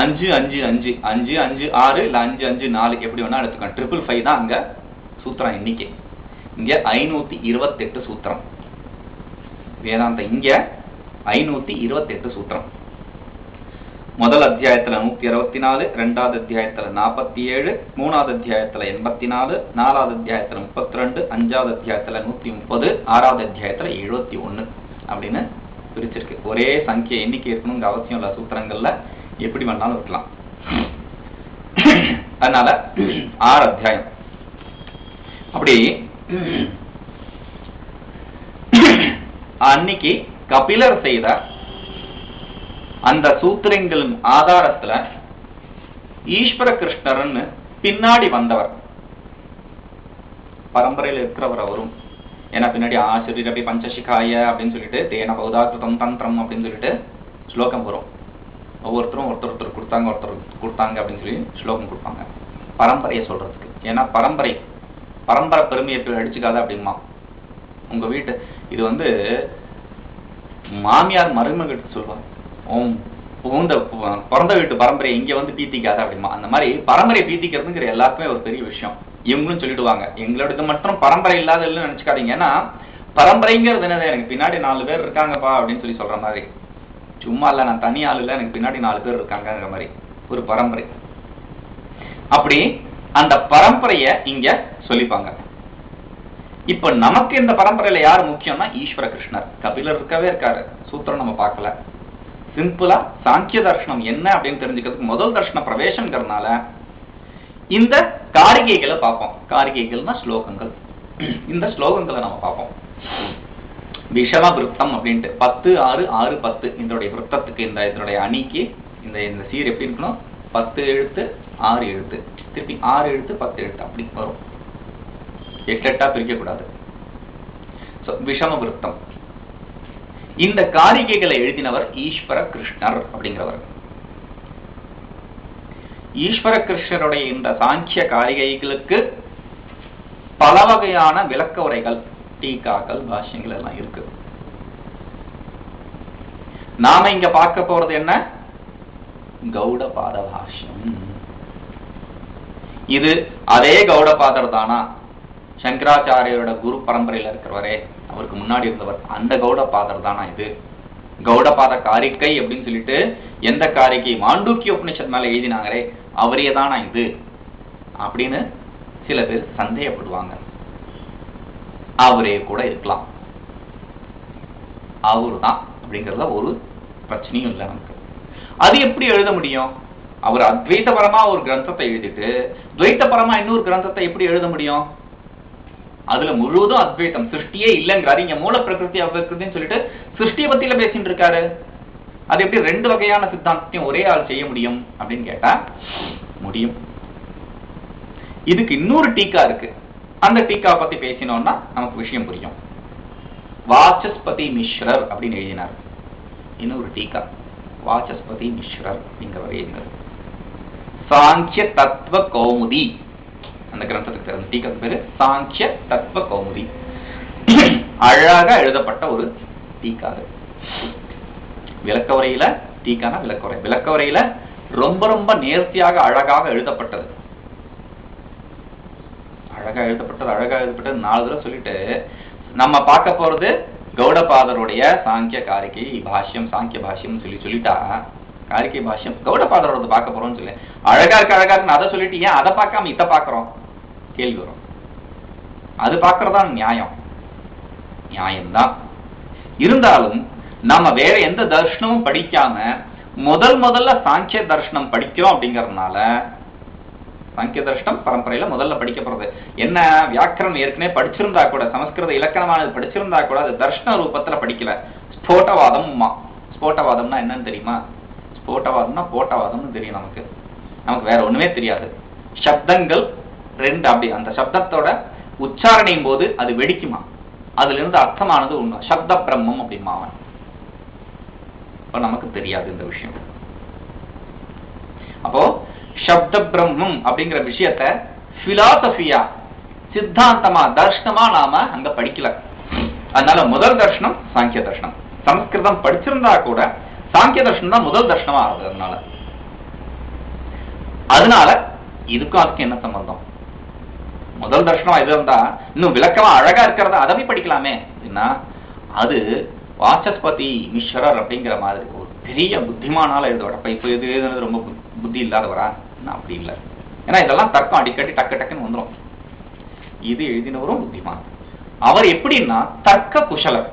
5 5 5 5 5 6 இல்ல 5 5 4 எப்படி வேணா எடுத்துக்கணும். 555 தான் அங்க சூத்திரம் எண்ணிக்கை. இங்க 528 சூத்திரம் வேதாந்த. இங்க 528 சூத்திரம். முதல் அத்தியாயத்துல 164, 2வது அத்தியாயத்துல 47, 3வது அத்தியாயத்துல 84, 4வது அத்தியாயத்துல 32, 5வது அத்தியாயத்துல 130, 6வது அத்தியாயத்துல 71 அப்படின்னு பிரிச்சிருக்கு. ஒரே சங்கிய எண்ணிக்கை இருக்கணும்னு அவசியம் இல்ல. சூத்திரங்கள்ல எப்படி வேணாலும் இருக்கலாம். அதனால 6 அத்தியாயம். அப்படி அன்னைக்கு கபிலர் செய்த அந்த சூத்திரங்களின் ஆதாரத்துல ஈஸ்வர கிருஷ்ணர்னு பின்னாடி வந்தவர், பரம்பரையில் இருக்கிறவர் அவரும். ஏன்னா பின்னாடி ஆசிரியரபி பஞ்சசிகாய அப்படின்னு சொல்லிட்டு தேன பௌதாகிருதம் தந்திரம் அப்படின்னு சொல்லிட்டு ஸ்லோகம் வரும். ஒவ்வொருத்தரும் ஒருத்தர் கொடுத்தாங்க அப்படின்னு சொல்லி ஸ்லோகம் கொடுப்பாங்க பரம்பரையை சொல்றதுக்கு. ஏன்னா பரம்பரை பெருமையை அடிச்சுக்காத அப்படிமா. உங்க வீட்டு இது மாமியார் மருமகிட்ட சொல்லுவாங்க, பிறந்த வீட்டு பரம்பரை இங்க பீத்திக்காத அப்படிமா. அந்த மாதிரி பரம்பரை பீத்திக்கிறதுங்கிற எல்லாருக்குமே ஒரு பெரிய விஷயம். இவங்களும் சொல்லிடுவாங்க, எங்களோட மட்டும் பரம்பரை இல்லாத நினைச்சுக்காதீங்க. ஏன்னா பரம்பரைங்கிறது என்னது, எனக்கு பின்னாடி 4 பேர் இருக்காங்கப்பா அப்படின்னு சொல்லி சொல்ற மாதிரி. சும்மா இல்ல, நான் தனி ஆள் இல்ல, எனக்கு பின்னாடி 4 பேர் இருக்காங்கிற மாதிரி ஒரு பரம்பரை. அப்படி அந்த பரம்பரைய இங்க சொல்லிப்பாங்க. இப்ப நமக்கு இந்த பரம்பரையில யார் முக்கியம்னா ஈஸ்வர கிருஷ்ணர். கபிலர் இருக்கவே இருக்காரு, சூத்திரம் நம்ம பார்க்கல. சிம்பிளா சாங்கிய தர்ஷனம் என்ன அப்படின்னு தெரிஞ்சுக்கிறதுக்கு முதல் தர்ஷன பிரவேசம்ங்கிறதுனால இந்த காரிகைகளை பார்ப்போம். காரிகைகள்னா ஸ்லோகங்கள். இந்த ஸ்லோகங்களை நம்ம பார்ப்போம். விஷம விருத்தம் அப்படின்ட்டு 10 6 6 10 இதனுடைய விருத்தத்துக்கு இதனுடைய அணிக்கு இந்த சீர் எப்படி இருக்கணும், 10 எழுத்து 6 எழுத்து, திருப்பி 6 எழுத்து 10 எழுத்து அப்படி வரும். 8 8 பிரிக்க கூடாது. விஷம விருத்தம். இந்த காரிகைகளை எழுதினவர் ஈஸ்வர கிருஷ்ணர் அப்படிங்கிறவர். ஈஸ்வர கிருஷ்ணருடைய இந்த சாங்கிய காரிகைகளுக்கு பல வகையான விளக்க உரைகள், டீகாக்கள், பாஷ்யங்கள் எல்லாம் இருக்கு. நாம இங்க பார்க்க போறது என்ன, கௌடபாத பாஷ்யம். இது அதே கௌடபாதர் தானா, சங்கராச்சாரியோட குரு பரம்பரையில இருக்கிறவரே, அவருக்கு முன்னாடி இருந்தவர், அந்த கௌடபாதர் தானா இது? கௌடபாத காரிக்கை அப்படின்னு சொல்லிட்டு எந்த காரிக்கை மாண்டூக்கிய உபநிஷத் மேல எழுதினாங்களே அவரே தானா இது அப்படின்னு சில பேர் சந்தேகப்படுவாங்க. அவரே கூட இருக்கலாம், அவரு தான் அப்படிங்கறத ஒரு பிரச்சனையும் இல்லை நமக்கு. அது எப்படி எழுத முடியும்? அவர் அத்வைத்தபரமா ஒரு கிரந்தத்தை எழுதிட்டு துவைத்தபரமா இன்னொரு கிரந்தத்தை எப்படி எழுத முடியும்? அதுல முழுவதும் அத்வைத்தம், சிருஷ்டியே இல்லைங்கிறாரு. இங்க மூல பிரகிருதி அவ்விருத்தின்னு சொல்லிட்டு சிருஷ்டியை பத்தியில பேசிட்டு இருக்காரு. அது எப்படி 2 வகையான சித்தாந்தத்தையும் ஒரே ஆள் செய்ய முடியும் அப்படின்னு கேட்டா முடியும். இதுக்கு இன்னொரு டீக்கா இருக்கு. அந்த டீக்கா பத்தி பேசினோம்னா நமக்கு விஷயம் புரியும். வாசஸ்பதி மிஸ்ரர் அப்படின்னு எழுதினார். இன்னொரு டீக்கா வாசஸ்பதி மிஸ்ரர் அப்படிங்கிறவர் எழுதினார். சாங்கிய தத்துவ கௌமுதி, அந்த கிரந்தத்துக்கு தெரிந்த டீக்காக்கு பேரு சாங்கிய தத்துவ கௌமுதி. அழகா எழுதப்பட்ட ஒரு டீக்கா. விளக்கவுரையில டீக்கான விளக்கவுரை, விளக்கவுரையில ரொம்ப ரொம்ப நேர்த்தியாக அழகாக எழுதப்பட்டது. அழகா எழுதப்பட்டது 4 தடவை சொல்லிட்டு நம்ம பார்க்க போறது கௌடபாதருடைய சாங்கிய காரிகை பாஷ்யம், சாங்கிய பாஷ்யம் சொல்லிட்டா காரிகை பாஷ்யம் கௌடபாதரோட பார்க்க போறோம்னு சொல்லி அழகா இருக்குன்னு அதை சொல்லிட்டு ஏன் அதை பார்க்காம இதை பார்க்கிறோம் கேள்வி வரும். அது பார்க்கறதா நியாயம்தான். இருந்தாலும் நாம வேற எந்த தர்ஷனமும் படிக்காம முதல்ல சாங்கிய தர்ஷனம் படிக்கிறோம் அப்படிங்கறதுனால, சாங்கிய தர்ஷனம் பரம்பரையில முதல்ல படிக்கப்படுறது என்ன, வியாக்கரணம் ஏற்கனவே படிச்சிருந்தா கூட, சமஸ்கிருத இலக்கணமானது படிச்சிருந்தா கூட அது தர்ஷன ரூபத்துல படிக்கல. ஸ்போட்டவாதம்னா என்னன்னு தெரியுமா? ஸ்போட்டவாதம்னா போட்டவாதம்னு தெரியும் நமக்கு வேற ஒண்ணுமே தெரியாது. சப்தங்கள் 2 அப்படி அந்த சப்தத்தோட உச்சாரணையும் போது அது வெடிக்குமா, அதுல இருந்து அர்த்தமானது உண்மை, சப்த பிரம்மம் அப்படிமா. இப்ப நமக்கு தெரியாது இந்த விஷயம். அப்போ சப்த பிரம்மம் அப்படிங்கிற விஷயத்த பிலாசபியா, சித்தாந்தமா, தர்ஷனமா நாம அங்க படிக்கல. அதனால முதல் தர்ஷனம் சாங்கிய தர்ஷனம். சமஸ்கிருதம் படிச்சிருந்தா கூட சாங்கிய தர்ஷனம் தான் முதல் தர்ஷனமா ஆகுது. அதனால இதுக்கும் அதுக்கு என்ன சம்பந்தம்? முதல் தர்ஷனம் இது இருந்தா இன்னும் விளக்கமா அழகா இருக்கிறத அதை படிக்கலாமே. அது வாசஸ்பதி மிஸ்ரர் அப்படிங்கிற மாதிரி ஒரு பெரிய புத்திமானால எழுதுவார். இப்ப இது எழுதுனது ரொம்ப புத்தி இல்லாதவரா? அப்படி இல்லை. ஏன்னா இதெல்லாம் தர்க்கம் அடிக்கடி டக்கு டக்குன்னு வந்துடும். இது எழுதினவரும் புத்திமான். அவர் எப்படின்னா தர்க்க குஷலர்.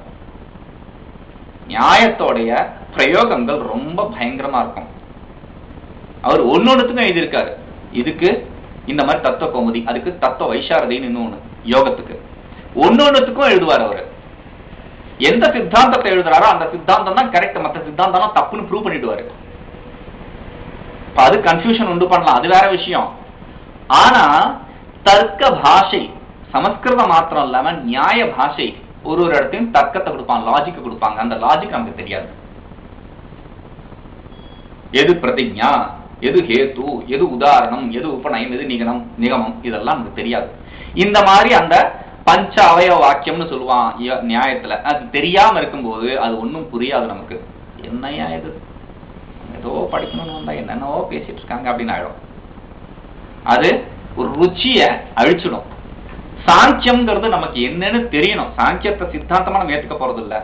நியாயத்தோடைய பிரயோகங்கள் ரொம்ப பயங்கரமா இருக்கும். அவர் ஒன்னொன்னுத்துக்கும் எழுதியிருக்காரு. இதுக்கு இந்த மாதிரி தத்துவ கௌமுதி, அதுக்கு தத்துவ வைசாரதின்னு இன்னொன்னு, யோகத்துக்கு ஒன்னொன்னுத்துக்கும் எழுதுவார். அவரு எந்த சித்தாந்தத்தை எழுதுறாரோ அந்த சித்தாந்தம் தான் கரெக்ட், மற்ற சித்தாந்தம் தப்புன்னு ப்ரூவ் பண்ணிடுவாரு. அது கன்ஃபியூஷன் உண்டு பண்ணலாம், அது வேற விஷயம். ஆனா தர்க்க பாஷை, சமஸ்கிருதம் மாத்திரம் இல்லாம நியாய பாஷை, ஒரு இடத்தையும் தர்க்கத்தை கொடுப்பாங்க, லாஜிக் கொடுப்பாங்க. அந்த லாஜிக் நமக்கு தெரியாது. எது பிரதிஜா, எது ஹேத்து, எது உதாரணம், எது உபநயம், எது நிகமம், இதெல்லாம் நமக்கு தெரியாது. இந்த மாதிரி அந்த பஞ்ச அவயவ வாக்கியம்னு சொல்லுவான் நியாயத்துல, அது தெரியாம இருக்கும்போது அது ஒன்றும் புரியாது நமக்கு. என்னையா இது, ஏதோ படிக்கணும்னு வந்தா என்னென்னவோ பேசிட்டு இருக்காங்க அப்படின்னு ஆயிடும். அது ஒரு ருச்சிய அழிச்சிடும். சாங்கியம்ங்கிறது நமக்கு என்னன்னு தெரியணும். சாங்கியத்தை சித்தாந்தமா நம்ம ஏத்துக்க போறது இல்ல.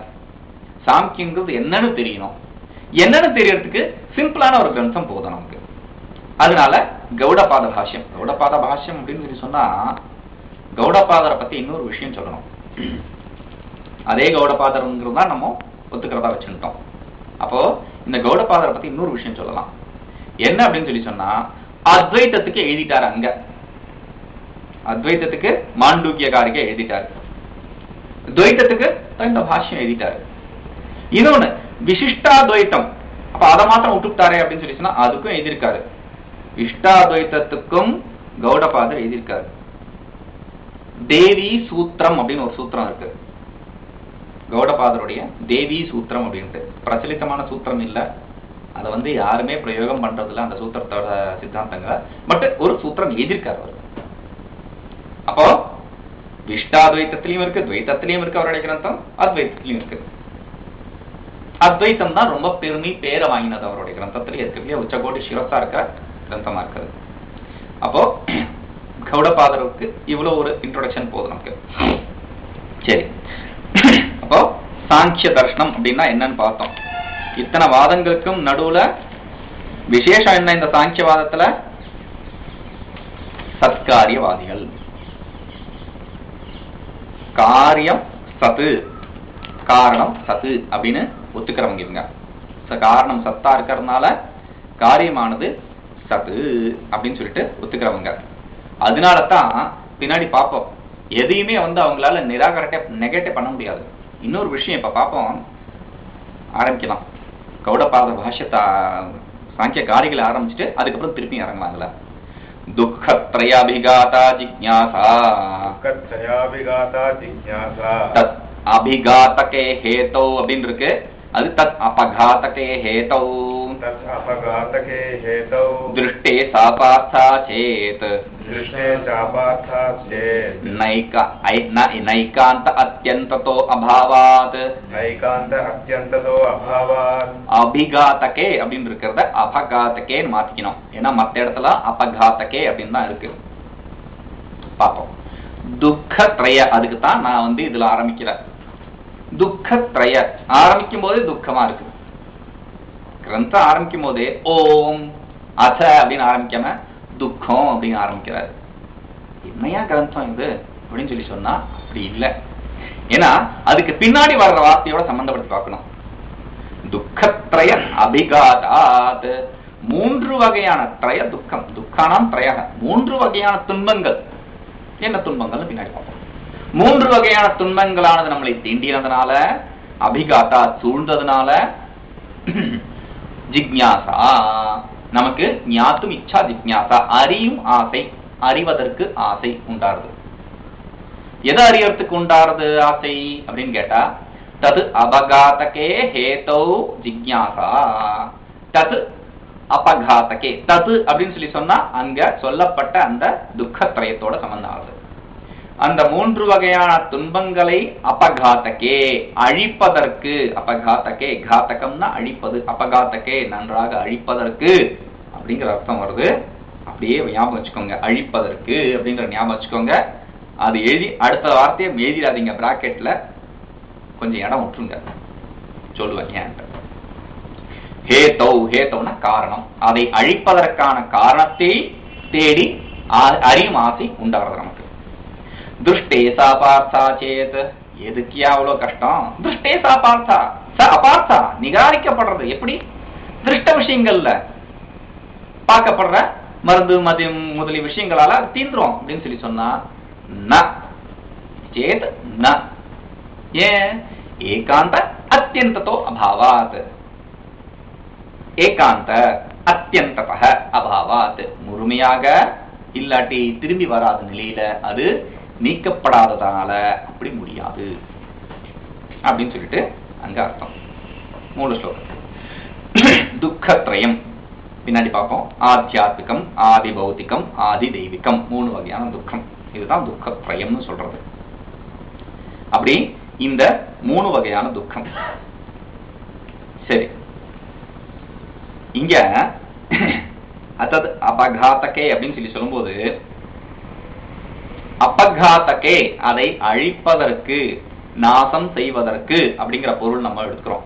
சாங்கியங்கிறது என்னன்னு தெரியணும். என்னன்னு தெரியறதுக்கு சிம்பிளான ஒரு கிரந்தம் போதும் நமக்கு. அதனால கௌடபாத பாஷ்யம். கௌடபாத பாஷ்யம் அப்படின்னு சொல்லி சொன்னா, கௌடபாதரை பத்தி இன்னொரு விஷயம் சொல்லணும். அதே கௌடபாதருங்கிறது தான் நம்ம ஒத்துக்கிறதா வச்சுட்டோம். அப்போ இந்த கௌடபாதரை பத்தி இன்னொரு விஷயம் சொல்லலாம். என்ன அப்படின்னு சொல்லி சொன்னா, அத்வைத்தத்துக்கு எழுதிட்டாரு. அங்க அத்வைத்தத்துக்கு மாண்டூக்கியகாரிக்க எழுதிட்டாரு, துவைத்தத்துக்கு இந்த பாஷ்யம் எழுதிட்டாரு. இன்னொன்னு விசிஷ்டாத்வைத்தம், அப்ப அதை மாத்திரம் விட்டுட்டாரே அப்படின்னு சொல்லி சொன்னா அதுக்கும் எழுதியிருக்காரு. இஷ்டாத்வைத்தத்துக்கும் கௌடபாதர் எழுதியிருக்காரு. தேவி சூத்திரம் அப்படின்னு ஒரு சூத்திரம் இருக்கு. கௌடபாதருடைய தேவி சூத்திரம் அப்படின்ட்டு பிரச்சலித்தமான சூத்திரம் இல்ல, அதை யாருமே பிரயோகம் பண்றது இல்லை அந்த சூத்திரத்தோட சித்தாந்தங்களை. பட் ஒரு சூத்திரம் எழுதியிருக்காரு அவர். அப்போ இஷ்டாத்வைத்திலையும் இருக்கு, துவைத்தத்திலையும் இருக்கு அவருடைய கிரந்தம், அத்வைத்திலையும் இருக்கு. அத்வைத்தம் தான் ரொம்ப பெருமை பேரை வாங்கினது அவருடைய கிரந்தத்துல. இருக்கிறதுல உச்சகோடி சிரசா இருக்க கிரந்தமா இருக்கிறது. அப்போ கௌடபாதருக்கு இவ்வளவு ஒரு இன்ட்ரோடக்ஷன் போதும் நமக்கு. சரி, அப்போ சாங்கிய தர்ஷனம் அப்படின்னா என்னன்னு பார்த்தோம். இத்தனை வாதங்களுக்கும் நடுவுல விசேஷம் என்ன? இந்த சாங்கியவாதத்துல சத்காரியவாதிகள். காரியம் சத்து, காரணம் சத்து அப்படின்னு ஒத்துக்கிறவங்க இவங்க. காரணம் சத்தா இருக்கிறதுனால காரியமானது சத்து அப்படின்னு சொல்லிட்டு ஒத்துக்கிறவங்க. அதனாலதான் பின்னாடி பார்ப்போம், எதையுமே அவங்களால நெகட்டிவ் பண்ண முடியாது. இன்னொரு விஷயம் இப்ப பார்ப்போம், ஆரம்பிக்கலாம். கௌடபாத பாஷ்யத்தை சாங்கிய காரிகளை ஆரம்பிச்சுட்டு அதுக்கப்புறம் திருப்பி இறங்கலாங்களா. துக்கத்ரயாபிகாதா ஜிக்ஞாசா, தத் அபிகாதகே ஹேதோ அப்படின்னு இருக்கு. அது தத் அபகாதகே ஹேதோ, திருஷ்டே சாபார்த்தா சேத், நைகாந்த அத்யந்ததோ அபாவாத், அபிகாதகே அப்படின்னு இருக்கிறத அபகாதகேன்னு மாத்திக்கணும். ஏன்னா மத்த இடத்துல அபகாதகே அப்படின்னு தான் இருக்கு. பாப்போம். துக்கத்ரய, அதுக்கு தான் நான் இதுல ஆரம்பிக்கிறேன். துக்கத்ரய ஆரம்பிக்கும் போதே துக்கமா இருக்கு. கிரந்தம் ஆரம்பிக்கும் போதே ஓம் அச அப்படின்னு ஆரம்பிக்காம துக்கம் அப்படின்னு ஆரம்பிக்கிறாரு. என்னையா கிரந்தம் இது அப்படின்னு சொல்லி சொன்னா அப்படி இல்லை. ஏன்னா அதுக்கு பின்னாடி வர்ற வார்த்தையோட சம்பந்தப்பட்டு பார்க்கணும். துக்கத்ரய அபிகாதாத், மூன்று வகையான திரய துக்கம். துக்கானாம் திரய, மூன்று வகையான துன்பங்கள். என்ன துன்பங்கள் பின்னாடி பார்ப்போம். மூன்று வகையான துன்பங்களானது நம்மளை தீண்டினதுனால, அபிகாத்தா சூழ்ந்ததுனால, ஜிக்ஞாசா நமக்கு ஞாத்தும் இச்சா ஜிக்ஞாசா அறியும் ஆசை, அறிவதற்கு ஆசை உண்டாருது. எதை அறியறதுக்கு உண்டாருது ஆசை அப்படின்னு கேட்டா, தது அபகாதகே ஹேதோ ஜிக்ஞாசா, தது அபகாதகே. தது அப்படின்னு சொல்லி சொன்னா அங்க சொல்லப்பட்ட அந்த துக்கத்ரயத்தோட சம்பந்தம் ஆகுது. அந்த 3 வகையான துன்பங்களை அபகாதகே அழிப்பதற்கு, அபகாதகே காத்தகம்னா அழிப்பது, அபகாதகே நன்றாக அழிப்பதற்கு அப்படிங்கிற அர்த்தம் வருது. அப்படியே ஞாபகம் வச்சுக்கோங்க, அழிப்பதற்கு அப்படிங்கிற ஞாபகம் வச்சுக்கோங்க. அது எழுதி அடுத்த வார்த்தையை எழுதிடாதீங்க, பிராக்கெட்ல கொஞ்சம் இடம் விட்டுருங்க, சொல்லுவேன் ஏன். ஹேதௌ, ஹேதௌனா காரணம், அதை அழிப்பதற்கான காரணத்தை தேடி அறியும் ஆசை உண்டாகிறது நமக்கு. துஷ்டே சா பார்த்தா சேத், எதுக்கியா அவ்வளவு கஷ்டம்? துஷ்டே சா பார்த்தா, ச அபார்த்தா நிகாரிக்கப்படுறது எப்படி? திருஷ்ட விஷயங்கள்ல பார்க்கப்படுற மருந்து மதியம் முதலிய விஷயங்களால தீந்துரும் அப்படின்னு சொல்லி சொன்னா ந சேத் ந. ஏன்? ஏகாந்த அத்தியந்ததோ அபாவாத், ஏகாந்த அத்தியந்ததः அபாவாத் முழுமையாக இல்லாட்டி திரும்பி வராத நிலையில அது நீக்கப்படாததால அப்படி முடியாது அப்படின்னு சொல்லிட்டு அங்க அர்த்தம். 3 ஸ்லோகம். துக்கத்ரயம் பின்னாடி பார்ப்போம். ஆத்தியாத்மிகம், ஆதி பௌத்திகம், ஆதி தெய்வீகம், 3 வகையான துக்கம். இதுதான் துக்கத்ரயம்னு சொல்றது. அப்படி இந்த 3 வகையான துக்கம். சரி, இங்க அத்தது அபகாதகே அப்படின்னு சொல்லி சொல்லும்போது அபகாதகே அதை அழிப்பதற்கு, நாசம் செய்வதற்கு அப்படிங்கிற பொருள் நம்ம எடுக்கிறோம்.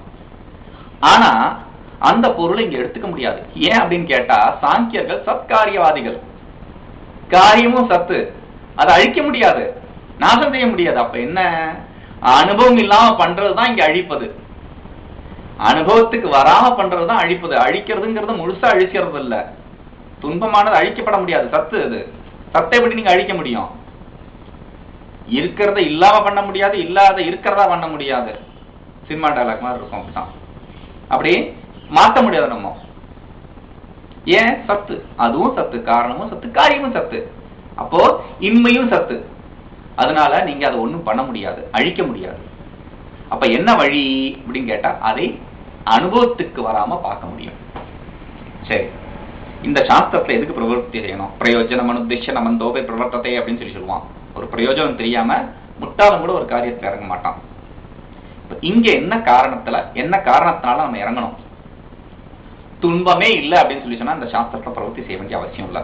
ஆனா அந்த பொருளை இங்க எடுத்துக்க முடியாது. ஏன் அப்படின்னு கேட்டா, சாங்கியர்கள் சத்காரியவாதிகள், காரியமும் சத்து, அதை அழிக்க முடியாது, நாசம் செய்ய முடியாது. அப்ப என்ன? அனுபவம் இல்லாம பண்றதுதான் இங்க அழிப்பது, அனுபவத்துக்கு வராம பண்றதுதான் அழிப்பது. அழிக்கிறதுங்கிறது முழுசா அழிக்கிறது இல்ல, துன்பமானது அழிக்கப்பட முடியாது. சத்து அது, சத்தை எப்படி நீங்க அழிக்க முடியும்? இருக்கிறத இல்லாம பண்ண முடியாது, இல்லாத இருக்கிறதா பண்ண முடியாது. சினிமா டைலாக் மாதிரி இருக்கும். அப்படிதான், அப்படி மாற்ற முடியாது நம்ம. ஏன்? சத்து, அதுவும் சத்து, காரணமும் சத்து, காரியமும் சத்து. அப்போ இன்மையும் சத்து. அதனால நீங்க அதை ஒண்ணும் பண்ண முடியாது, அழிக்க முடியாது. அப்ப என்ன வழி அப்படின்னு கேட்டா, அதை அனுபவத்துக்கு வராம பார்க்க முடியும். சரி, இந்த சாஸ்திரத்துல எதுக்கு பிரவர்த்தி செய்யணும்? பிரயோஜனம் அனுத்திஷ்ய நமந்தோபை பிரவர்த்தத்தை அப்படின்னு சொல்லி சொல்லுவான். ஒரு பிரயோஜனம் தெரியாம முட்டாளும் கூட ஒரு காரியத்துல இறங்க மாட்டான். இங்க என்ன காரணத்தினால நம்ம இறங்கணும்? துன்பமே இல்லை அப்படின்னு சொல்லி சொன்னா இந்த சாஸ்திரத்தை பிரவர்த்தி செய்ய வேண்டிய அவசியம் இல்ல.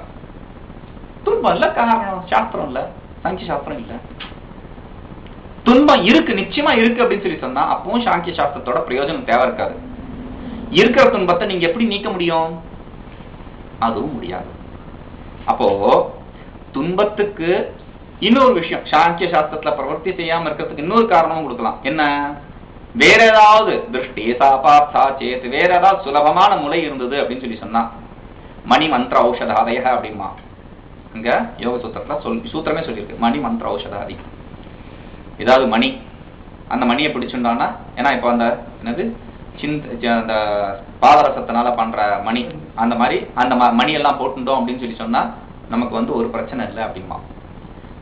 துன்பம் இல்ல, காரணம் சாஸ்திரம் இல்ல, சாங்கிய சாஸ்திரம் இல்ல. துன்பம் இருக்கு, நிச்சயமா இருக்கு அப்படின்னு சொல்லி சொன்னா அப்பவும் சாங்கிய சாஸ்திரத்தோட பிரயோஜனம் தேவை இருக்காது. இருக்கிற துன்பத்தை நீங்க எப்படி நீக்க முடியும்? அதுவும் முடியாது. அப்போ துன்பத்துக்கு இன்னொரு விஷயம், சாங்கிய சாஸ்திரத்துல பிரவர்த்தி செய்யாம இருக்கிறதுக்கு இன்னொரு காரணமும் கொடுக்கலாம். என்ன? வேற ஏதாவது திருஷ்டி சாபார்த்தா சேத், வேற ஏதாவது சுலபமான முறை இருந்தது அப்படின்னு சொல்லி சொன்னா, மணி மந்திர ஔஷதாதய அப்படிமா அங்க யோக சூத்திரத்துல சூத்திரமே சொல்லியிருக்கு, மணி மந்திர ஔஷதாதி. ஏதாவது மணி, அந்த மணியை பிடிச்சுட்டோம்னா, ஏன்னா இப்ப அந்த என்னது அந்த பாதரசத்தினால பண்ற மணி, அந்த மாதிரி அந்த மணி எல்லாம் போட்டுட்டோம் அப்படின்னு சொல்லி சொன்னா நமக்கு ஒரு பிரச்சனை இல்லை அப்படிமா.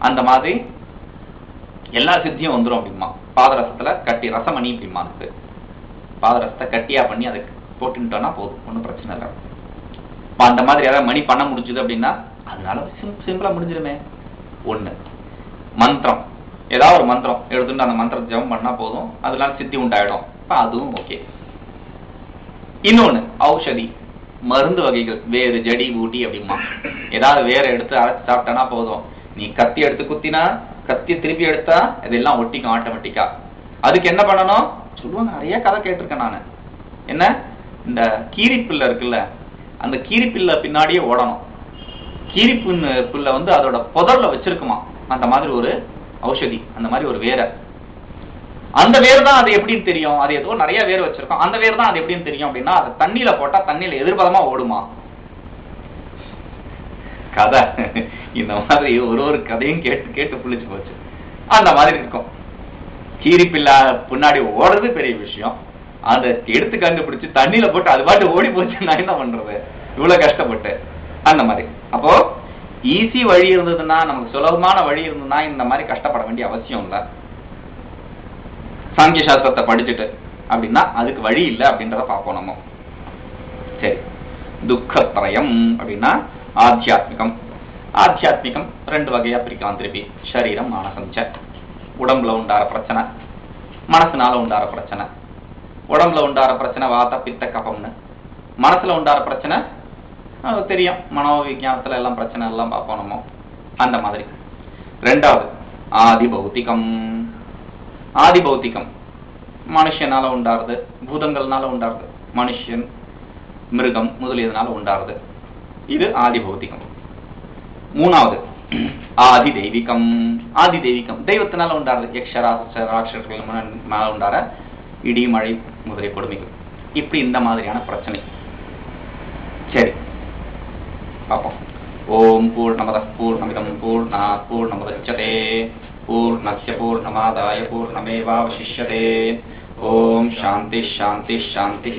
அந்த மாதிரி எல்லா சித்தியும் வந்துடும் அப்படிமா. பாதரசத்துல கட்டி ரசமணி அப்படிமா, அதுக்கு பாதரசத்தை கட்டியா பண்ணி அதுக்கு போட்டுட்டோம்னா போதும், ஒன்றும் பிரச்சனை இல்லை. அந்த மாதிரி ஏதாவது மணி பண்ண முடிஞ்சுது அப்படின்னா அதனால சிம்பிளா முடிஞ்சிருமே. ஒண்ணு மந்திரம், ஏதாவது ஒரு மந்திரம் எடுத்துட்டு அந்த மந்திரத்தை ஜெபம் பண்ணா போதும், அதனால சித்தி உண்டாயிடும், அதுவும் ஓகே. இன்னொன்னு ஔஷதி, மருந்து வகைகள், வேறு ஜடி ஊட்டி அப்படிமா, ஏதாவது வேற எடுத்து அரைச்சு சாப்பிட்டனா போதும். நீ கத்தி எடுத்து குத்தினா, கத்தி திருப்பி எடுத்தா இதெல்லாம் ஒட்டிக்கும் ஆட்டோமேட்டிக்கா. அதுக்கு என்ன பண்ணணும் சொல்லுவாங்க, நிறைய கதை கேட்டிருக்கேன் நானு. என்ன? இந்த கீரிப்பிள்ளை இருக்குல்ல, அந்த கீரிப்பிள்ளை பின்னாடியே ஓடணும். கீரிப்புள்ள அதோட புதர்ல வச்சிருக்குமா அந்த மாதிரி ஒரு ஔஷதி, அந்த மாதிரி ஒரு வேரை. அந்த வேர் தான் அது எப்படின்னு தெரியும், அது ஏதோ நிறைய வேர் வச்சிருக்கோம், அந்த வேர் தான் அது எப்படின்னு தெரியும் அப்படின்னா, அதை தண்ணியில போட்டா தண்ணியில எதிர்பதமா ஓடுமா கதை. இந்த மாதிரி ஒரு கதையும் கேட்டு கேட்டு புளிச்சு போச்சு. அந்த மாதிரி இருக்கும். கீரிப்பிள்ளை பின்னாடி ஓடுறது பெரிய விஷயம், அதை எடுத்து கண்டுபிடிச்சு தண்ணியில போட்டு அது பாட்டு ஓடி போச்சு, நான் என்ன பண்றது இவ்வளவு கஷ்டப்பட்டு. அந்த மாதிரி அப்போ ஈஸி வழி இருந்ததுன்னா, நமக்கு சுலபமான வழி இருந்ததுன்னா இந்த மாதிரி கஷ்டப்பட வேண்டிய அவசியம் இல்லை. சாங்கிய சாஸ்திரத்தை படிச்சுட்டு அப்படின்னா அதுக்கு வழி இல்லை அப்படின்றத பார்ப்போம் நம்ம. சரி, துக்கத்ரயம் அப்படின்னா ஆத்தியாத்மிகம். ஆத்தியாத்மிகம் ரெண்டு வகையா பிரிக்கலாம் திருப்பி. சரீரம் மானசஞ்ச. உடம்புல உண்டார பிரச்சனை, மனசுனால உண்டார பிரச்சனை. உடம்புல உண்டார பிரச்சனை வாத பித்த கபம்னு, மனசுல உண்டார பிரச்சனை தெரியும், மனோவிஞ்ஞானத்துல எல்லாம் பிரச்சனை எல்லாம் பார்ப்போம் நம்ம, அந்த மாதிரி. ரெண்டாவது ஆதி பௌத்திகம். ஆதி பௌத்திகம் மனுஷனால உண்டாருது, பூதங்கள்னால உண்டாருது, மனுஷன் மிருகம் முதலியதுனால உண்டாருது, இது ஆதி பௌத்திகம். மூணாவது ஆதி தெய்வீகம். ஆதி தெய்வீகம் தெய்வத்தினால உண்டாருது, யக்ஷராட்சர்கள் உண்டார இடி மழை முதலிய கொடுமைகள், இப்படி இந்த மாதிரியான பிரச்சனை. சரி பார்ப்போம். ஓம் பூர்ணமதః பூர்ணமிதம் பூர்ணாத் பூர்ணமுதச்யதே பூர்ணஸ்ய பூர்ணமாதாய பூர்ணமேவாவசிஷ்யதே. ஓம் சாந்தி சாந்தி சாந்தி.